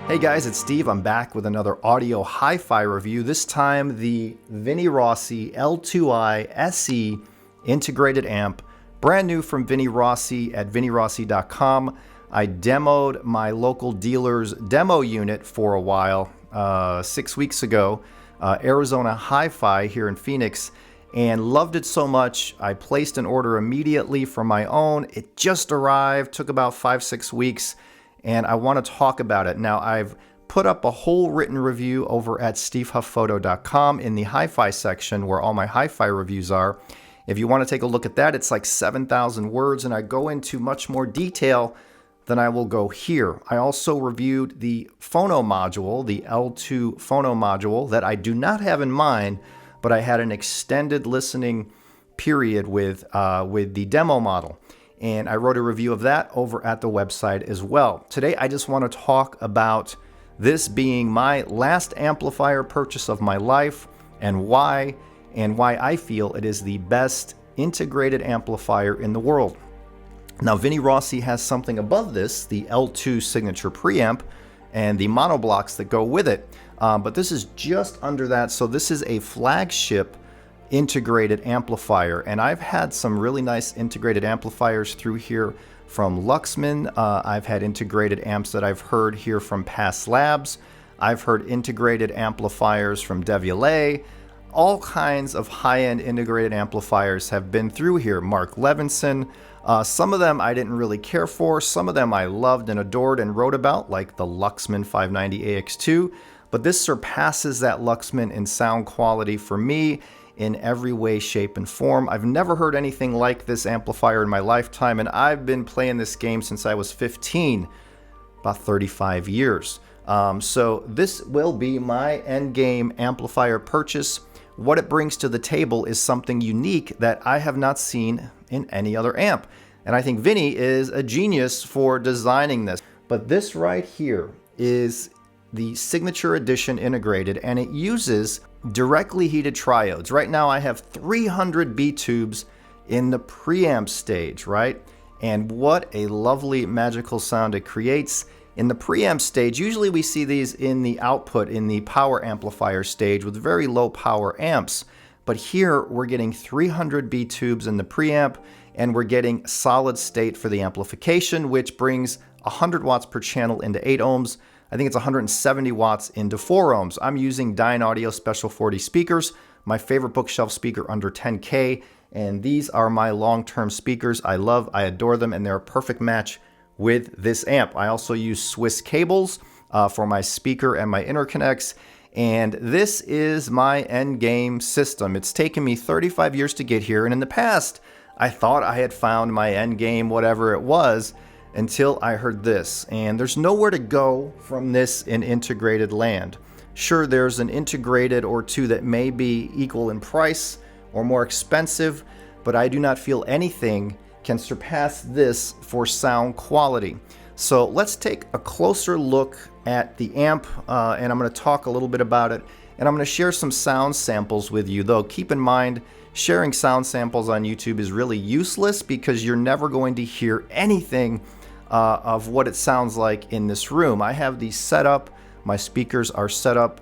Hey guys, it's Steve. I'm back with another audio hi-fi review. This time the Vinny Rossi L2i SE integrated amp, brand new from Vinny Rossi at vinnyrossi.com. I demoed my local dealer's demo unit for a while 6 weeks ago, Arizona Hi-Fi here in Phoenix, and loved it so much I placed an order immediately for my own. It just arrived, took about 5-6 weeks, and I want to talk about it. Now, I've put up a whole written review over at stevehufpphoto.com in the hi-fi section where all my hi-fi reviews are. If you want to take a look at that, it's like 7,000 words, and I go into much more detail than I will go here. I also reviewed the phono module, the L2 phono module that I do not have in mind, but I had an extended listening period with the demo model. And I wrote a review of that over at the website as well. Today, I just want to talk about this being my last amplifier purchase of my life and why I feel it is the best integrated amplifier in the world. Now, Vinny Rossi has something above this, the L2 signature preamp and the monoblocks that go with it. But this is just under that. So this is a flagship integrated amplifier, and I've had some really nice integrated amplifiers through here from Luxman. I've had integrated amps that I've heard here from Past Labs. I've heard integrated amplifiers from Devialet. All kinds of high-end integrated amplifiers have been through here. Mark Levinson. Some of them I didn't really care for. Some of them I loved and adored and wrote about, like the Luxman 590 AX2. But this surpasses that Luxman in sound quality for me in every way, shape, and form. I've never heard anything like this amplifier in my lifetime, and I've been playing this game since I was 15, about 35 years. So this will be my end game amplifier purchase. What it brings to the table is something unique that I have not seen in any other amp. And I think Vinny is a genius for designing this. But this right here is the Signature Edition integrated, and it uses directly heated triodes. Right now I have 300 B tubes in the preamp stage, right? And what a lovely magical sound it creates. In the preamp stage, usually we see these in the output in the power amplifier stage with very low power amps. But here we're getting 300 B tubes in the preamp, and we're getting solid state for the amplification, which brings 100 watts per channel into 8 ohms. I think it's 170 watts into 4 ohms. I'm using Dynaudio Special 40 speakers, my favorite bookshelf speaker under 10K, and these are my long-term speakers. I adore them, and they're a perfect match with this amp. I also use Swiss cables for my speaker and my interconnects, and this is my end game system. It's taken me 35 years to get here, and in the past, I thought I had found my end game, whatever it was, until I heard this. And there's nowhere to go from this in integrated land. Sure, there's an integrated or two that may be equal in price or more expensive, but I do not feel anything can surpass this for sound quality. So let's take a closer look at the amp, and I'm going to talk a little bit about it, and I'm going to share some sound samples with you. Though keep in mind, sharing sound samples on YouTube is really useless because you're never going to hear anything of what it sounds like in this room. I have these set up. My speakers are set up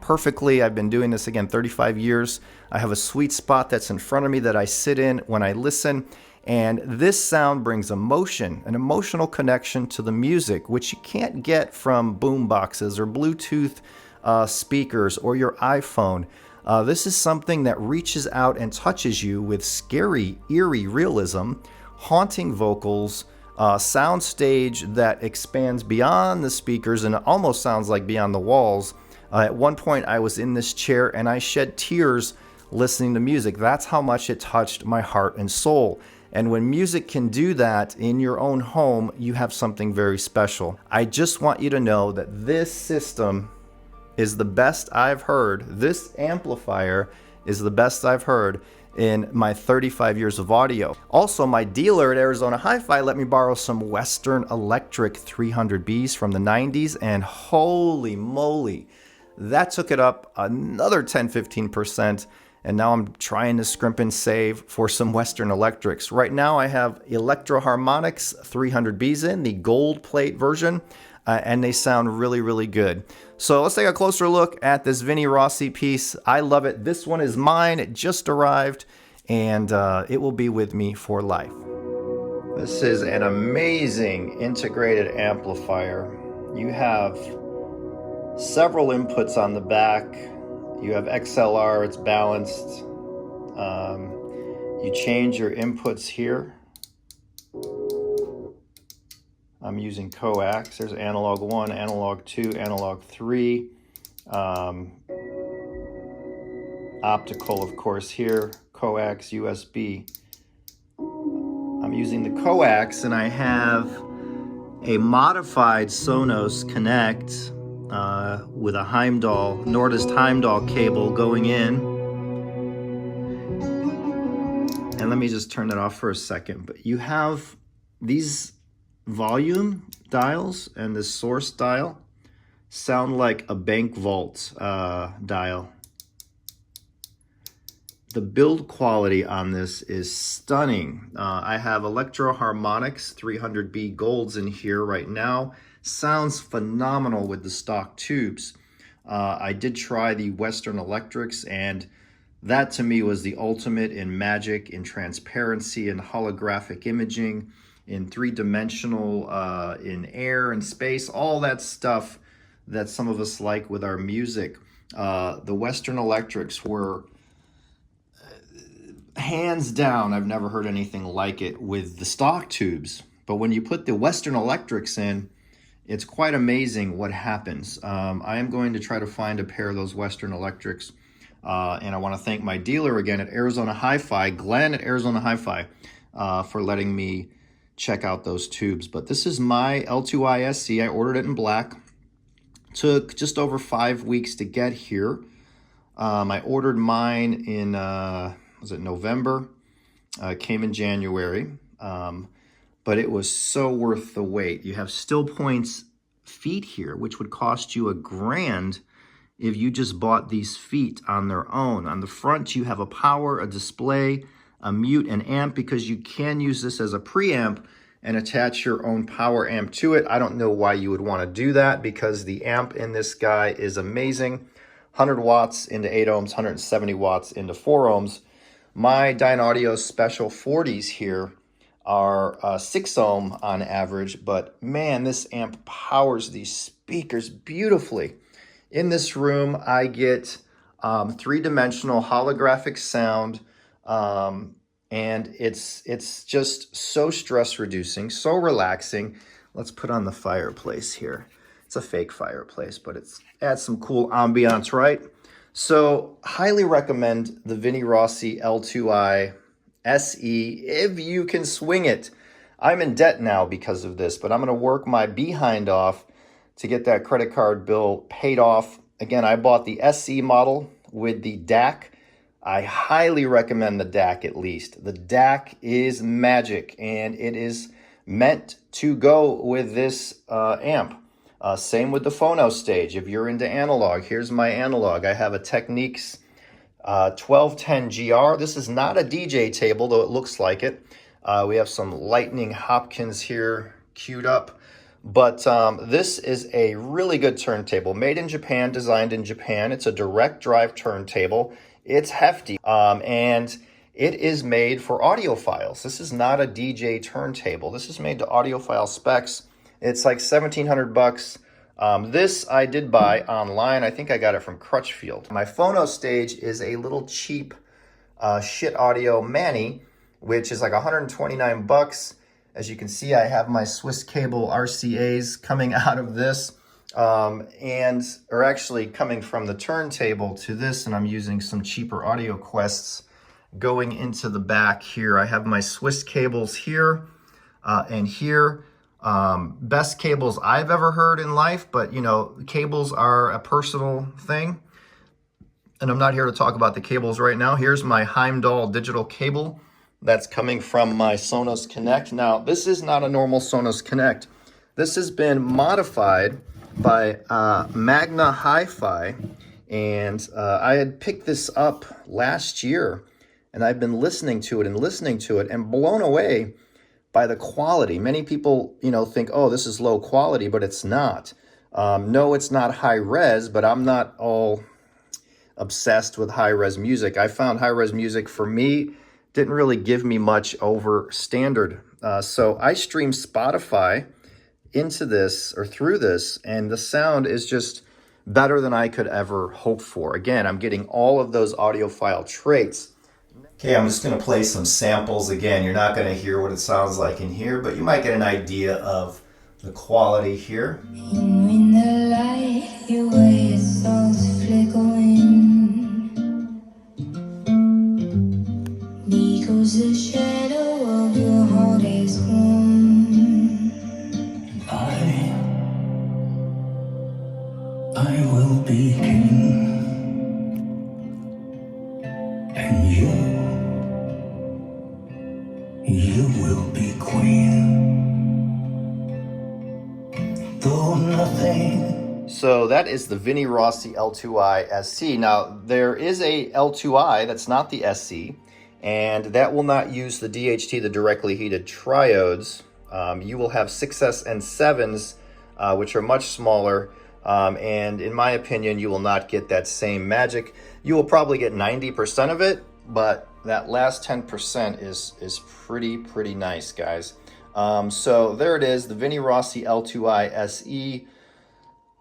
perfectly. I've been doing this again 35 years. I have a sweet spot that's in front of me that I sit in when I listen. And this sound brings emotion, an emotional connection to the music, which you can't get from boom boxes or Bluetooth speakers or your iPhone. This is something that reaches out and touches you with scary, eerie realism, haunting vocals, soundstage that expands beyond the speakers and almost sounds like beyond the walls. At one point I was in this chair and I shed tears listening to music. That's how much it touched my heart and soul. And when music can do that in your own home, you have something very special. I just want you to know that this system is the best I've heard. This amplifier is the best I've heard in my 35 years of audio. Also, my dealer at Arizona Hi-Fi let me borrow some Western Electric 300Bs from the 90s, and holy moly, that took it up another 10-15%, and now I'm trying to scrimp and save for some Western Electrics. Right now I have Electro Harmonix 300Bs in, the gold plate version. and they sound really, really good. So let's take a closer look at this Vinny Rossi piece. I love it. This one is mine. It just arrived, and it will be with me for life. This is an amazing integrated amplifier. You have several inputs on the back. You have XLR, it's balanced. You change your inputs here. I'm using coax. There's analog 1, analog 2, analog 3. Optical, of course, here. Coax, USB. I'm using the coax, and I have a modified Sonos Connect with a Heimdall, Nordist Heimdall cable going in. And let me just turn that off for a second. But you have these volume dials and the source dial sound like a bank vault dial. The build quality on this is stunning. I have Electro Harmonix 300B Golds in here right now. Sounds phenomenal with the stock tubes. I did try the Western Electrics, and that to me was the ultimate in magic, in transparency, in holographic imaging, in three-dimensional, in air and space, all that stuff that some of us like with our music. The Western Electrics were hands down, I've never heard anything like it with the stock tubes. But when you put the Western Electrics in, it's quite amazing what happens. I am going to try to find a pair of those Western Electrics. And I want to thank my dealer again at Arizona Hi-Fi, Glenn at Arizona Hi-Fi, for letting me check out those tubes. But this is my L2i SE. I ordered it in black. Took just over 5 weeks to get here. I ordered mine in, was it November? Came in January. But it was so worth the wait. You have Stillpoint's feet here, which would cost you $1,000 if you just bought these feet on their own. On the front, you have a power, a display, a mute, and amp, because you can use this as a preamp and attach your own power amp to it. I don't know why you would want to do that, because the amp in this guy is amazing. 100 watts into 8 ohms, 170 watts into 4 ohms. My Dynaudio Special 40s here are 6 ohm on average, but man, this amp powers these speakers beautifully. In this room, I get three-dimensional holographic sound, and it's just so stress-reducing, so relaxing. Let's put on the fireplace here. It's a fake fireplace, but it adds some cool ambiance, right? So, highly recommend the Vinny Rossi L2i SE if you can swing it. I'm in debt now because of this, but I'm going to work my behind off to get that credit card bill paid off. Again, I bought the SE model with the DAC. I highly recommend the DAC at least. The DAC is magic, and it is meant to go with this amp. Same with the phono stage. If you're into analog, here's my analog. I have a Technics 1210 GR. This is not a DJ table, though it looks like it. We have some Lightning Hopkins here queued up. But this is a really good turntable, made in Japan, designed in Japan. It's a direct drive turntable. It's hefty, and it is made for audiophiles. This is not a DJ turntable. This is made to audiophile specs. It's like $1,700. This I did buy online. I think I got it from Crutchfield. My phono stage is a little cheap Shit Audio Manny, which is like $129. As you can see, I have my Swiss Cable RCAs coming out of this, and are actually coming from the turntable to this, and I'm using some cheaper Audio Quests going into the back here. I have my Swiss cables here and here. Best cables I've ever heard in life, but you know, cables are a personal thing, and I'm not here to talk about the cables right now. Here's my Heimdall digital cable that's coming from my Sonos Connect. Now, this is not a normal Sonos Connect. This has been modified by Magna Hi-Fi, and I had picked this up last year, and I've been listening to it and blown away by the quality. Many people, think, oh, this is low quality, but it's not. No, it's not high res, but I'm not all obsessed with high res music. I found high res music for me didn't really give me much over standard. So I stream Spotify into this or through this, and the sound is just better than I could ever hope for. Again, I'm getting all of those audiophile traits. Okay, I'm just going to play some samples. Again, you're not going to hear what it sounds like in here, but you might get an idea of the quality here. In the light, your way starts flickering, because the shadow of your heart is gone. I will be king, and you will be queen. Though nothing. So that is the Vinny Rossi L2i SC. Now, there is a L2i that's not the SC, and that will not use the DHT, the directly heated triodes. You will have 6S and 7s, which are much smaller. And in my opinion, you will not get that same magic. You will probably get 90% of it, but that last 10% is pretty nice, guys. So there it is, the Vinny Rossi L2i SE.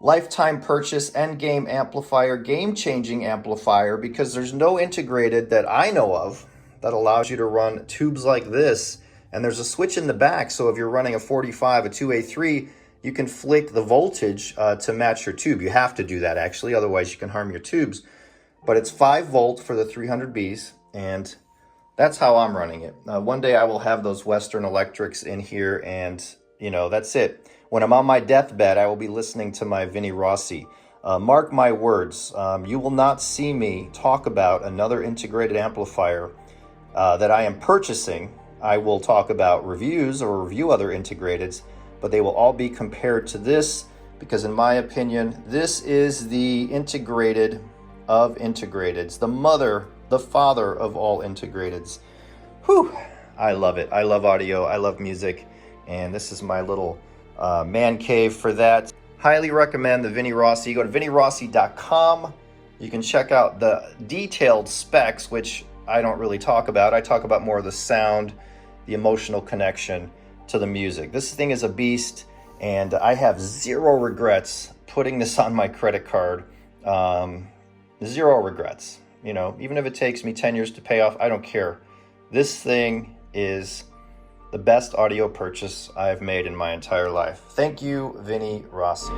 Lifetime purchase, endgame amplifier, game-changing amplifier, because there's no integrated that I know of that allows you to run tubes like this. And there's a switch in the back, so if you're running a 45, a 2A3, you can flick the voltage to match your tube. You have to do that, actually, otherwise you can harm your tubes. But it's 5 volt for the 300Bs, and that's how I'm running it. One day I will have those Western Electrics in here, and, that's it. When I'm on my deathbed, I will be listening to my Vinny Rossi. Mark my words, you will not see me talk about another integrated amplifier that I am purchasing. I will talk about reviews or review other integrateds, but they will all be compared to this, because in my opinion, this is the integrated of integrateds, the mother, the father of all integrateds. Whew, I love it. I love audio, I love music, and this is my little man cave for that. Highly recommend the Vinny Rossi. Go to vinnyrossi.com. You can check out the detailed specs, which I don't really talk about. I talk about more of the sound, the emotional connection to the music. This thing is a beast, and I have zero regrets putting this on my credit card. Zero regrets. Even if it takes me 10 years to pay off, I don't care. This thing is the best audio purchase I've made in my entire life. Thank you, Vinny Rossi.